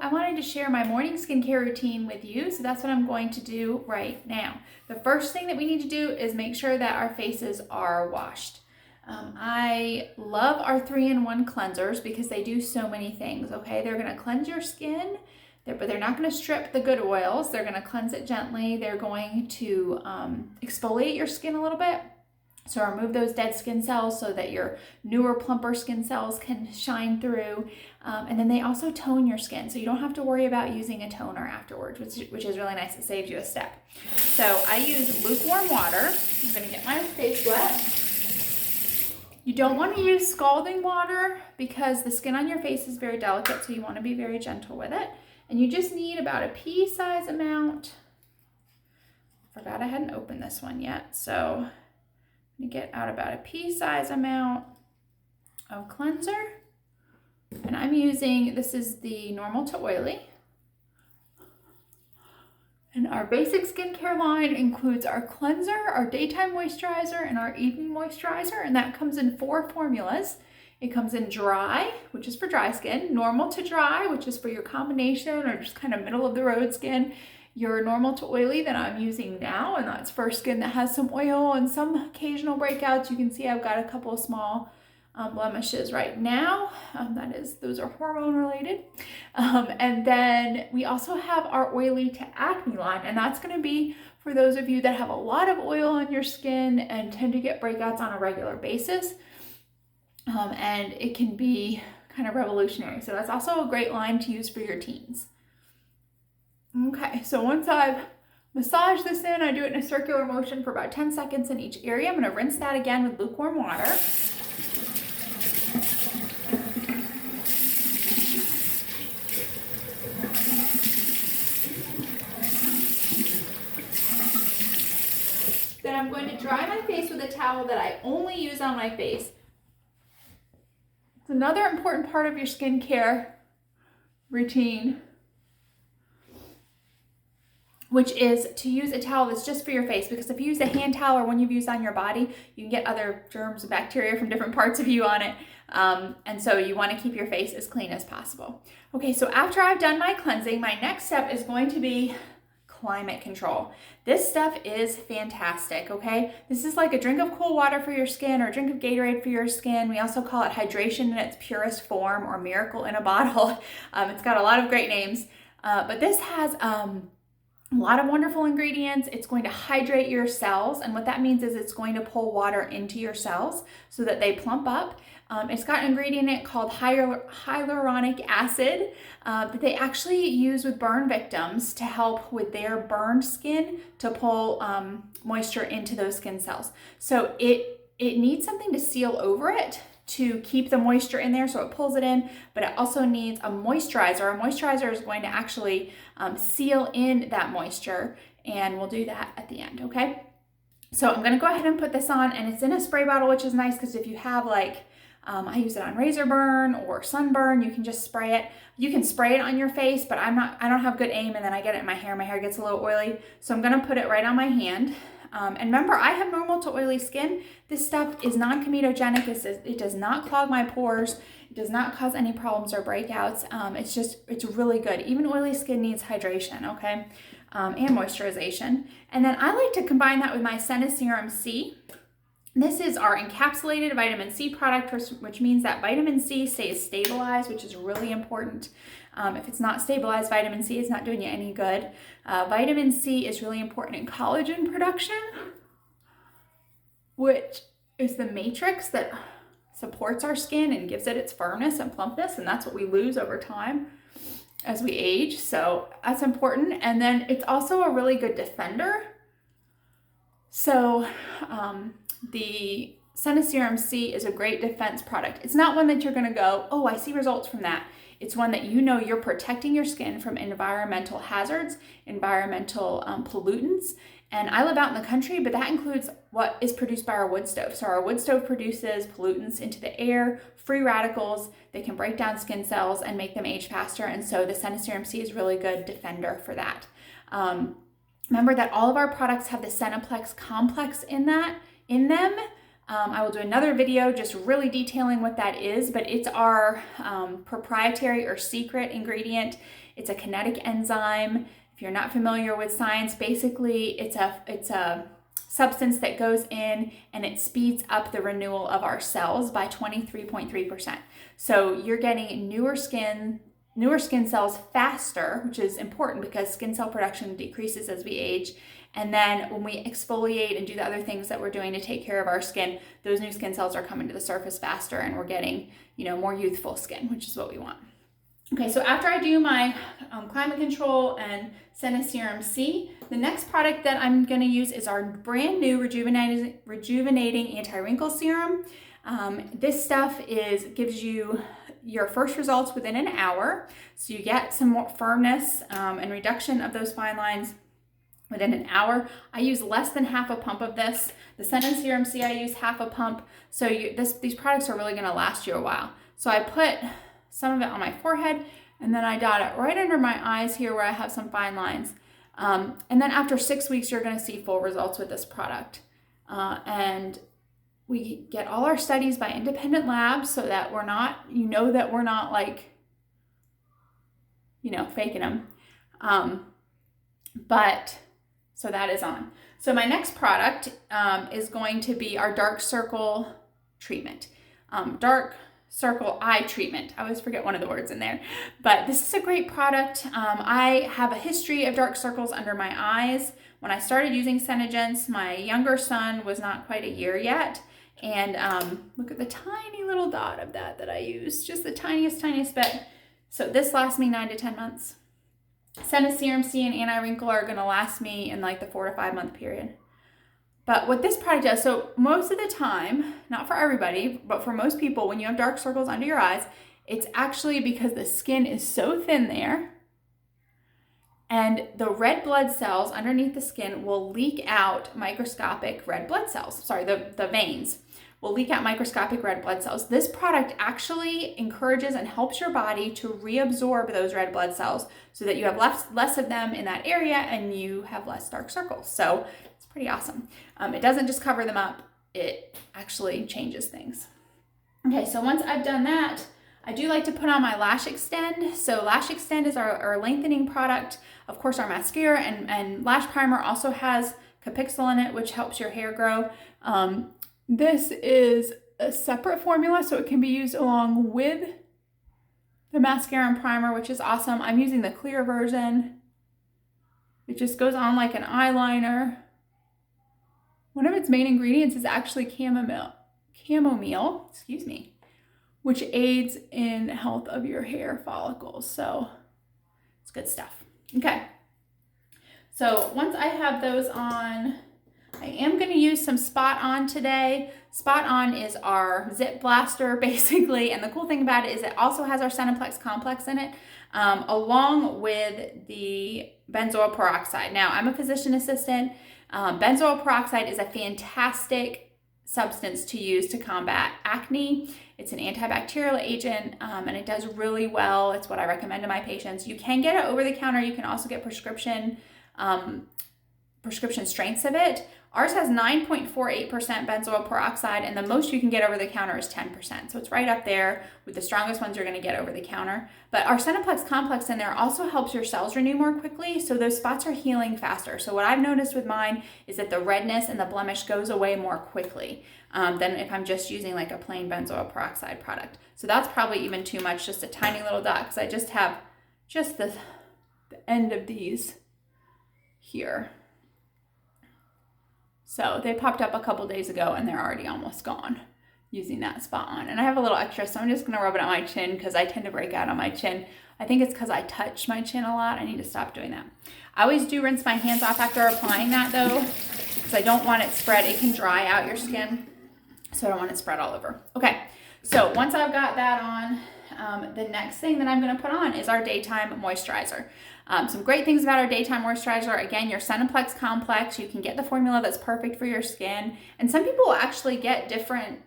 I wanted to share my morning skincare routine with you, so that's what I'm going to do right now. The first thing that we need to do is make sure that our faces are washed. I love our 3-in-1 cleansers because they do so many things, okay? They're gonna cleanse your skin, but they're not gonna strip the good oils. They're gonna cleanse it gently. They're going to exfoliate your skin a little bit. So remove those dead skin cells so that your newer, plumper skin cells can shine through. And then they also tone your skin, so you don't have to worry about using a toner afterwards, which is really nice. It saves you a step. So I use lukewarm water. I'm gonna get my face wet. You don't want to use scalding water because the skin on your face is very delicate, so you want to be very gentle with it. And you just need about a pea-size amount. Forgot I hadn't opened this one yet, so I'm gonna get out about a pea-size amount of cleanser. And I'm using, this is the normal to oily. And our basic skincare line includes our cleanser, our daytime moisturizer, and our evening moisturizer, and that comes in 4 formulas. It comes in dry, which is for dry skin, normal to dry, which is for your combination or just kind of middle of the road skin, your normal to oily that I'm using now, and that's for skin that has some oil and some occasional breakouts. You can see I've got a couple of small blemishes right now. Those are hormone related. And then we also have our oily to acne line, and that's going to be for those of you that have a lot of oil on your skin and tend to get breakouts on a regular basis. And it can be kind of revolutionary. So that's also a great line to use for your teens. Okay, so once I've massaged this in, I do it in a circular motion for about 10 seconds in each area. I'm going to rinse that again with lukewarm water. Then I'm going to dry my face with a towel that I only use on my face. It's another important part of your skincare routine, which is to use a towel that's just for your face, because if you use a hand towel or one you've used on your body, you can get other germs and bacteria from different parts of you on it. And so you want to keep your face as clean as possible. Okay, so after I've done my cleansing, my next step is going to be climate control. This stuff is fantastic, okay? This is like a drink of cool water for your skin or a drink of Gatorade for your skin. We also call it hydration in its purest form or miracle in a bottle. It's got a lot of great names, but this has a lot of wonderful ingredients. It's going to hydrate your cells, and what that means is it's going to pull water into your cells so that they plump up. It's got an ingredient in it called hyaluronic acid that they actually use with burn victims to help with their burned skin to pull moisture into those skin cells. So it needs something to seal over it to keep the moisture in there so it pulls it in, but it also needs a moisturizer. A moisturizer is going to actually seal in that moisture, and we'll do that at the end, okay? So I'm gonna go ahead and put this on, and it's in a spray bottle, which is nice because if you have like, I use it on razor burn or sunburn, you can just spray it. You can spray it on your face, but I don't have good aim, and then I get it in my hair gets a little oily. So I'm gonna put it right on my hand. And remember, I have normal to oily skin. This stuff is non-comedogenic. It does not clog my pores. It does not cause any problems or breakouts. It's really good. Even oily skin needs hydration, okay? And moisturization. And then I like to combine that with my SeneGence A.M. This is our encapsulated vitamin C product, which means that vitamin C stays stabilized, which is really important. If it's not stabilized, vitamin C is not doing you any good. Vitamin C is really important in collagen production, which is the matrix that supports our skin and gives it its firmness and plumpness, and that's what we lose over time as we age. So that's important. And then it's also a really good defender. So the SeneGence A.M is a great defense product. It's not one that you're gonna go, oh, I see results from that. It's one that you know you're protecting your skin from environmental hazards, environmental pollutants. And I live out in the country, but that includes what is produced by our wood stove. So our wood stove produces pollutants into the air, free radicals. They can break down skin cells and make them age faster. And so the SeneGence A.M is a really good defender for that. Remember that all of our products have the Seneplex complex in them. I will do another video just really detailing what that is, but it's our proprietary or secret ingredient. It's a kinetic enzyme. If you're not familiar with science, basically it's a substance that goes in and it speeds up the renewal of our cells by 23.3%. So you're getting newer skin cells faster, which is important because skin cell production decreases as we age. And then when we exfoliate and do the other things that we're doing to take care of our skin, those new skin cells are coming to the surface faster and we're getting, more youthful skin, which is what we want. Okay, so after I do my climate control and SeneGence C, the next product that I'm going to use is our brand new rejuvenating anti-wrinkle serum. This stuff gives you your first results within an hour, so you get some more firmness and reduction of those fine lines within an hour. I use less than half a pump of this. The SeneGence C, I use half a pump, so these products are really going to last you a while. So I put some of it on my forehead, and then I dot it right under my eyes here where I have some fine lines. And then after 6 weeks, you're going to see full results with this product. And we get all our studies by independent labs so that we're not, that we're not like, faking them. So that is on. So my next product is going to be our dark circle treatment. Dark circle eye treatment. I always forget one of the words in there, but this is a great product. I have a history of dark circles under my eyes. When I started using SeneGence, my younger son was not quite a year yet. And look at the tiny little dot of that I used, just the tiniest bit. So this lasts me 9 to 10 months. SeneGence C and anti-wrinkle are gonna last me in like the 4 to 5 month period. But what this product does, so most of the time, not for everybody, but for most people, when you have dark circles under your eyes, it's actually because the skin is so thin there and the red blood cells underneath the skin will leak out microscopic red blood cells. Sorry, the veins will leak out microscopic red blood cells. This product actually encourages and helps your body to reabsorb those red blood cells so that you have less of them in that area and you have less dark circles. So it's pretty awesome. It doesn't just cover them up, it actually changes things. Okay, so once I've done that, I do like to put on my Lash Extend. So Lash Extend is our lengthening product. Of course, our mascara and lash primer also has Capixyl in it, which helps your hair grow. This is a separate formula, so it can be used along with the mascara and primer, which is awesome. I'm using the clear version. It just goes on like an eyeliner. One of its main ingredients is actually chamomile, which aids in the health of your hair follicles. So it's good stuff. Okay. So once I have those on, I am going to use some Spot On today. Spot On is our zip blaster basically, and the cool thing about it is it also has our Cineplex complex in it, along with the benzoyl peroxide. Now, I'm a physician assistant. Benzoyl peroxide is a fantastic substance to use to combat acne. It's an antibacterial agent, and it does really well. It's what I recommend to my patients. You can get it over the counter. You can also get prescription strengths of it. Ours has 9.48% benzoyl peroxide, and the most you can get over the counter is 10%. So it's right up there with the strongest ones you're going to get over the counter. But our Cineplex complex in there also helps your cells renew more quickly, so those spots are healing faster. So what I've noticed with mine is that the redness and the blemish goes away more quickly than if I'm just using like a plain benzoyl peroxide product. So that's probably even too much, just a tiny little dot, because I just have just the end of these here. So they popped up a couple days ago and they're already almost gone using that Spot On. And I have a little extra, so I'm just gonna rub it on my chin because I tend to break out on my chin. I think it's because I touch my chin a lot. I need to stop doing that. I always do rinse my hands off after applying that though, because I don't want it spread. It can dry out your skin, so I don't want it spread all over. Okay, so once I've got that on, the next thing that I'm gonna put on is our daytime moisturizer. Some great things about our daytime moisturizer. Again, your Cineplex complex, you can get the formula that's perfect for your skin. And some people will actually get different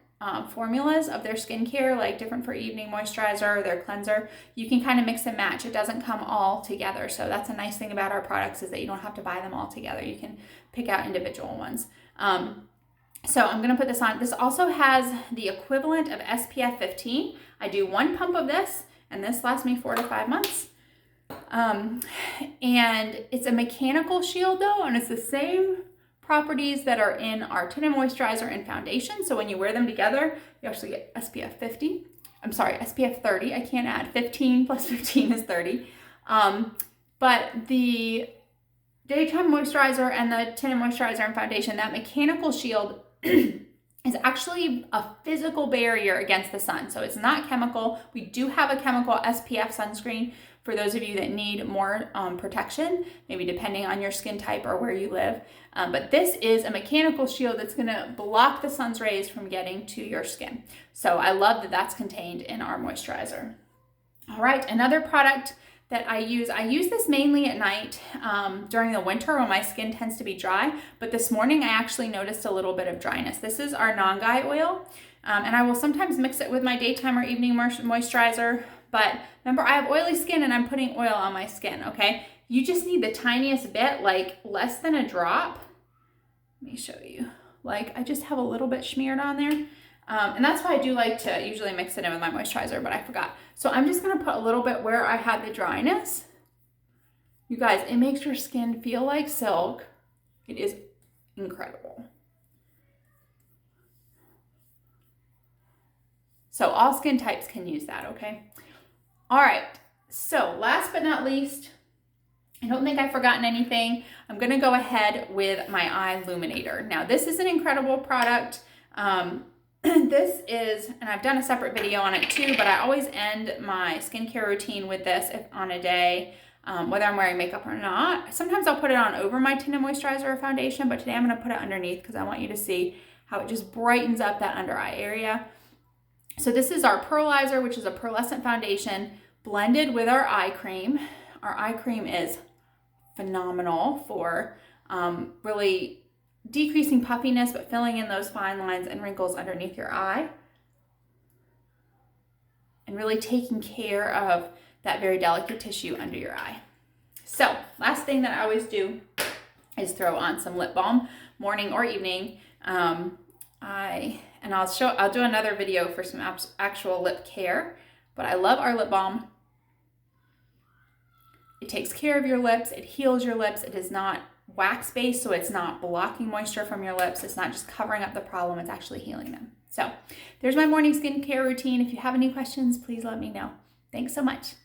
formulas of their skincare, like different for evening moisturizer or their cleanser. You can kind of mix and match. It doesn't come all together. So that's a nice thing about our products, is that you don't have to buy them all together. You can pick out individual ones. So I'm gonna put this on. This also has the equivalent of SPF 15. I do 1 pump of this, and this lasts me 4 to 5 months. And it's a mechanical shield though, and it's the same properties that are in our tinted moisturizer and foundation. So when you wear them together, you actually get SPF 50. I'm sorry, SPF 30. I can't add 15 plus 15 is 30. But the daytime moisturizer and the tinted moisturizer and foundation, that mechanical shield is actually a physical barrier against the sun. So it's not chemical. We do have a chemical SPF sunscreen for those of you that need more protection, maybe depending on your skin type or where you live. But this is a mechanical shield that's gonna block the sun's rays from getting to your skin. So I love that that's contained in our moisturizer. All right, another product that I use this mainly at night during the winter when my skin tends to be dry, but this morning I actually noticed a little bit of dryness. This is our non-guy oil, and I will sometimes mix it with my daytime or evening moisturizer, but remember I have oily skin and I'm putting oil on my skin, okay? You just need the tiniest bit, like less than a drop. Let me show you. Like I just have a little bit smeared on there. And that's why I do like to usually mix it in with my moisturizer, but I forgot. So I'm just gonna put a little bit where I had the dryness. You guys, it makes your skin feel like silk. It is incredible. So all skin types can use that, okay? All right, so last but not least, I don't think I've forgotten anything. I'm gonna go ahead with my eye illuminator. Now this is an incredible product. This is, and I've done a separate video on it too, but I always end my skincare routine with this if on a day, whether I'm wearing makeup or not. Sometimes I'll put it on over my tinted moisturizer or foundation, but today I'm gonna put it underneath because I want you to see how it just brightens up that under eye area. So this is our pearlizer, which is a pearlescent foundation blended with our eye cream. Our eye cream is phenomenal for really decreasing puffiness, but filling in those fine lines and wrinkles underneath your eye. And really taking care of that very delicate tissue under your eye. So last thing that I always do is throw on some lip balm, morning or evening. I'll do another video for some actual lip care, but I love our lip balm. It takes care of your lips, it heals your lips, it is not wax-based, so it's not blocking moisture from your lips. It's not just covering up the problem, it's actually healing them. So there's my morning skincare routine. If you have any questions, please let me know. Thanks so much.